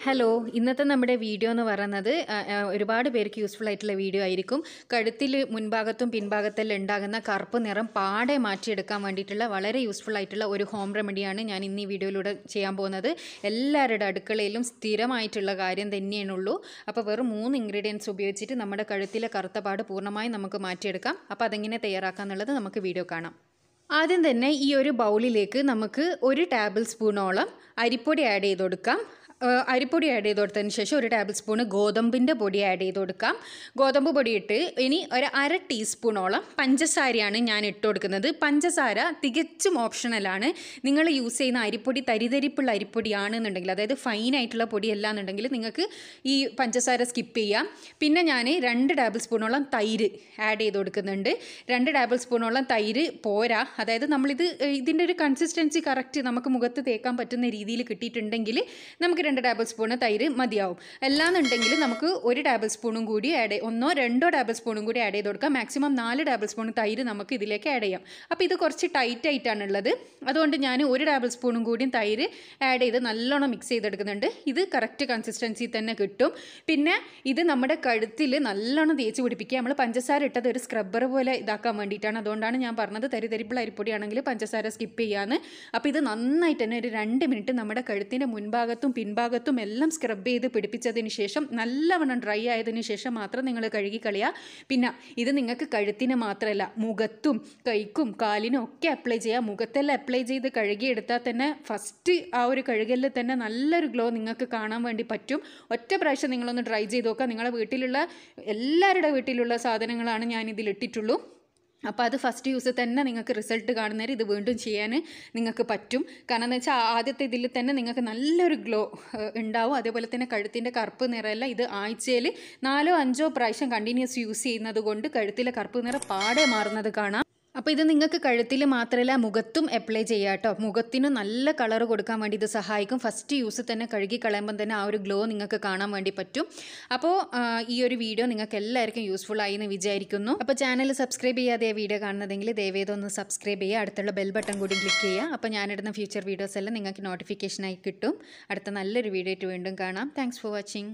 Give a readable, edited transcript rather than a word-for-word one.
Hello, ഇന്നത്തെ നമ്മുടെ video എന്ന് പറയുന്നത് ഒരുപാട് പേർക്ക് യൂസ്ഫുൾ ആയിട്ടുള്ള വീഡിയോ ആയിരിക്കും. കഴുത്തിൽ മുൻഭാഗത്തും പിൻഭാഗത്തെല്ലാം ഉണ്ടാകുന്ന കറുപ്പ് നിറം പാടെ മാറ്റിയെടുക്കാൻ വേണ്ടിയിട്ടുള്ള വളരെ യൂസ്ഫുൾ ആയിട്ടുള്ള ഒരു ഹോം റെമഡിയാണ് ഞാൻ ഇന്ന് ഈ വീഡിയോയിലൂടെ ചെയ്യാൻ പോകുന്നത്. എല്ലാവരുടെ അടുക്കളയിലും സ്ഥിരമായിട്ടുള്ള കാര്യം തന്നെയാണുള്ളൂ. അപ്പോൾ വെറും 3 ഇൻഗ്രീഡിയൻസ് ഉപയോഗിച്ചിട്ട് നമ്മുടെ കഴുത്തിലെ കറുത്ത പാട് പൂർണ്ണമായും നമുക്ക് മാറ്റിയെടുക്കാം. അപ്പോൾ അതെങ്ങനെ തയ്യാറാക്കാം എന്നുള്ളത് നമുക്ക് വീഡിയോ കാണാം. ആദ്യം തന്നെ ഈ ഒരു ബൗളിലേക്ക് നമുക്ക് 1 ടേബിൾ സ്പൂണോളം അരിപ്പൊടി ആഡ് ചെയ്ത് കൊടുക്കാം. അരിപ്പൊടി ആഡ് ചെയ്ത് കൊടുത്തതിന് ശേഷം 1 ടേബിൾ സ്പൂൺ ഗോതമ്പിൻ്റെ പൊടി ആഡ് ചെയ്ത് കൊടുക്കാം. ഗോതമ്പ് പൊടി ഇട്ട് ഇനി ഒരു 1/2 ടീസ്പൂണോളം പഞ്ചസാരയാണ് ഞാൻ ഇട്ട് കൊടുക്കുന്നത്. പഞ്ചസാര തികച്ചും ഓപ്ഷണലാണ്. നിങ്ങൾ യൂസ് ചെയ്യുന്ന അരിപ്പൊടി തരിതരിപ്പുള്ള അരിപ്പൊടിയാണെന്നുണ്ടെങ്കിൽ, അതായത് ഫൈനായിട്ടുള്ള പൊടിയല്ല എന്നുണ്ടെങ്കിൽ നിങ്ങൾക്ക് ഈ പഞ്ചസാര സ്കിപ്പ് ചെയ്യാം. പിന്നെ ഞാൻ 2 ടേബിൾ സ്പൂണോളം തൈര് ആഡ് ചെയ്ത് കൊടുക്കുന്നുണ്ട്. 2 ടേബിൾ സ്പൂണോളം തൈര് പോരാ, അതായത് ഇതിൻ്റെ ഒരു കൺസിസ്റ്റൻസി കറക്റ്റ് നമുക്ക് മുഖത്ത് തേക്കാൻ പറ്റുന്ന രീതിയിൽ കിട്ടിയിട്ടുണ്ടെങ്കിൽ നമുക്ക് 2 ടേബിൾ സ്പൂൺ തൈര് മതിയാവും. അല്ലാന്നുണ്ടെങ്കിൽ നമുക്ക് 1 ടേബിൾ സ്പൂണും കൂടി ഒന്നോ 2 ടേബിൾ സ്പൂണും കൂടി ആഡ് ചെയ്ത് കൊടുക്കാം. മാക്സിമം 4 ടേബിൾ സ്പൂൺ തൈര് നമുക്ക് ഇതിലേക്ക് ആഡ് ചെയ്യാം. അപ്പോൾ ഇത് കുറച്ച് ടൈറ്റ് ആയിട്ടാണുള്ളത്, അതുകൊണ്ട് ഞാൻ 1 ടേബിൾ സ്പൂണും കൂടിയും തൈര് ആഡ് ചെയ്ത് നല്ലോണം മിക്സ് ചെയ്തെടുക്കുന്നുണ്ട്. ഇത് കറക്റ്റ് കൺസിസ്റ്റൻസി തന്നെ കിട്ടും. പിന്നെ ഇത് നമ്മുടെ കഴുത്തിൽ നല്ലോണം തേച്ച് പിടിപ്പിക്കുക. നമ്മൾ പഞ്ചസാര ഇട്ടത് ഒരു സ്ക്രബ്ബർ പോലെ ഇതാക്കാൻ വേണ്ടിയിട്ടാണ്. അതുകൊണ്ടാണ് ഞാൻ പറഞ്ഞത് തരിതരിപ്പുള്ള അരിപ്പൊടിയാണെങ്കിൽ പഞ്ചസാര സ്കിപ്പ് ചെയ്യാന്ന്. അപ്പോൾ ഇത് നന്നായിട്ട് തന്നെ ഒരു 2 മിനിറ്റ് നമ്മുടെ കഴുത്തിൻ്റെ മുൻഭാഗത്തും പിൻഭാഗത്തും എല്ലാം സ്ക്രബ് ചെയ്ത് പിടിപ്പിച്ചതിന് ശേഷം നല്ലവണ്ണം ഡ്രൈ ആയതിനു ശേഷം മാത്രം നിങ്ങൾ കഴുകിക്കളയുക. പിന്നെ ഇത് നിങ്ങൾക്ക് കഴുത്തിന് മാത്രമല്ല മുഖത്തും കൈക്കും കാലിനും ഒക്കെ അപ്ലൈ ചെയ്യുക. മുഖത്തെല്ലാം അപ്ലൈ ചെയ്ത് കഴുകിയെടുത്താൽ തന്നെ ഫസ്റ്റ് ആ ഒരു കഴുകലിൽ തന്നെ നല്ലൊരു ഗ്ലോ നിങ്ങൾക്ക് കാണാൻ വേണ്ടി പറ്റും. ഒറ്റ പ്രാവശ്യം നിങ്ങളൊന്ന് ട്രൈ ചെയ്ത് നോക്കുക. നിങ്ങളുടെ വീട്ടിലുള്ള എല്ലാവരുടെ വീട്ടിലുള്ള സാധനങ്ങളാണ് ഞാൻ ഇതിലിട്ടിട്ടുള്ളൂ. അപ്പോൾ അത് ഫസ്റ്റ് യൂസ് തന്നെ നിങ്ങൾക്ക് റിസൾട്ട് കാണുന്നേരം ഇത് വീണ്ടും ചെയ്യാൻ നിങ്ങൾക്ക് പറ്റും. കാരണം എന്ന് വെച്ചാൽ ആദ്യത്തെ ഇതിൽ തന്നെ നിങ്ങൾക്ക് നല്ലൊരു ഗ്ലോ ഉണ്ടാവും. അതേപോലെ തന്നെ കഴുത്തിൻ്റെ കറുപ്പ് നിറമല്ല, ഇത് ആഴ്ചയിൽ 4-5 പ്രാവശ്യം കണ്ടിന്യൂസ് യൂസ് ചെയ്യുന്നത് കൊണ്ട് കഴുത്തിലെ കറുപ്പ് നിറം പാടെ മാറുന്നത് കാണാം. അപ്പോൾ ഇത് നിങ്ങൾക്ക് കഴുത്തിൽ മാത്രമല്ല മുഖത്തും അപ്ലൈ ചെയ്യാം കേട്ടോ. മുഖത്തിന് നല്ല കളർ കൊടുക്കാൻ വേണ്ടി ഇത് സഹായിക്കും. ഫസ്റ്റ് യൂസ് തന്നെ കഴുകി കളയുമ്പം തന്നെ ആ ഒരു ഗ്ലോ നിങ്ങൾക്ക് കാണാൻ വേണ്ടി പറ്റും. അപ്പോൾ ഈ ഒരു വീഡിയോ നിങ്ങൾക്ക് എല്ലാവർക്കും യൂസ്ഫുൾ ആയി എന്ന് വിചാരിക്കുന്നു. അപ്പോൾ ചാനൽ സബ്സ്ക്രൈബ് ചെയ്യാതെ വീഡിയോ കാണുന്നതെങ്കിൽ ദയവേതൊന്ന് സബ്സ്ക്രൈബ് ചെയ്യുക. അടുത്തുള്ള ബെൽ ബട്ടൺ കൂടി ക്ലിക്ക് ചെയ്യുക. അപ്പോൾ ഞാനിടുന്ന ഫ്യൂച്ചർ വീഡിയോസ് എല്ലാം നിങ്ങൾക്ക് നോട്ടിഫിക്കേഷനായി കിട്ടും. അടുത്ത നല്ലൊരു വീഡിയോ ആയിട്ട് വീണ്ടും കാണാം. Thanks for watching.